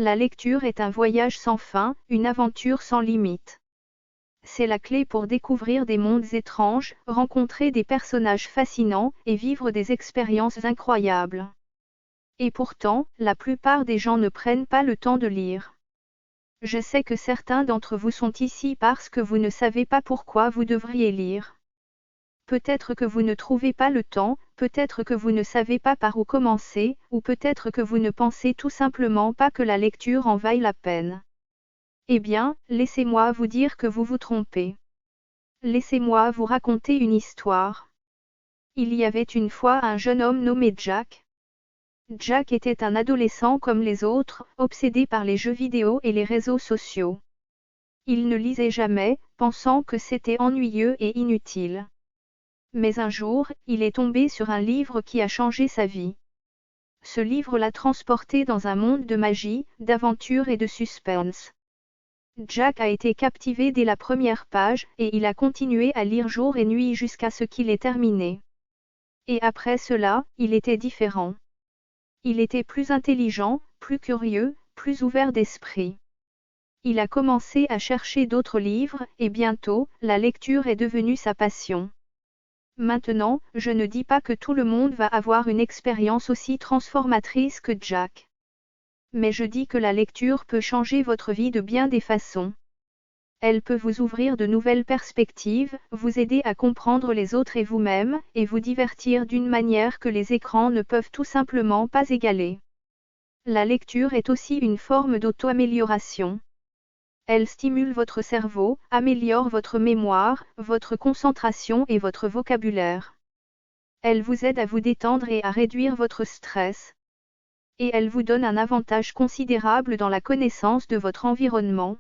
La lecture est un voyage sans fin, une aventure sans limite. C'est la clé pour découvrir des mondes étranges, rencontrer des personnages fascinants et vivre des expériences incroyables. Et pourtant, la plupart des gens ne prennent pas le temps de lire. Je sais que certains d'entre vous sont ici parce que vous ne savez pas pourquoi vous devriez lire. Peut-être que vous ne trouvez pas le temps, peut-être que vous ne savez pas par où commencer, ou peut-être que vous ne pensez tout simplement pas que la lecture en vaille la peine. Eh bien, laissez-moi vous dire que vous vous trompez. Laissez-moi vous raconter une histoire. Il y avait une fois un jeune homme nommé Jack. Jack était un adolescent comme les autres, obsédé par les jeux vidéo et les réseaux sociaux. Il ne lisait jamais, pensant que c'était ennuyeux et inutile. Mais un jour, il est tombé sur un livre qui a changé sa vie. Ce livre l'a transporté dans un monde de magie, d'aventure et de suspense. Jack a été captivé dès la première page, et il a continué à lire jour et nuit jusqu'à ce qu'il ait terminé. Et après cela, il était différent. Il était plus intelligent, plus curieux, plus ouvert d'esprit. Il a commencé à chercher d'autres livres, et bientôt, la lecture est devenue sa passion. Maintenant, je ne dis pas que tout le monde va avoir une expérience aussi transformatrice que Jack. Mais je dis que la lecture peut changer votre vie de bien des façons. Elle peut vous ouvrir de nouvelles perspectives, vous aider à comprendre les autres et vous-même, et vous divertir d'une manière que les écrans ne peuvent tout simplement pas égaler. La lecture est aussi une forme d'auto-amélioration. Elle stimule votre cerveau, améliore votre mémoire, votre concentration et votre vocabulaire. Elle vous aide à vous détendre et à réduire votre stress. Et elle vous donne un avantage considérable dans la connaissance de votre environnement.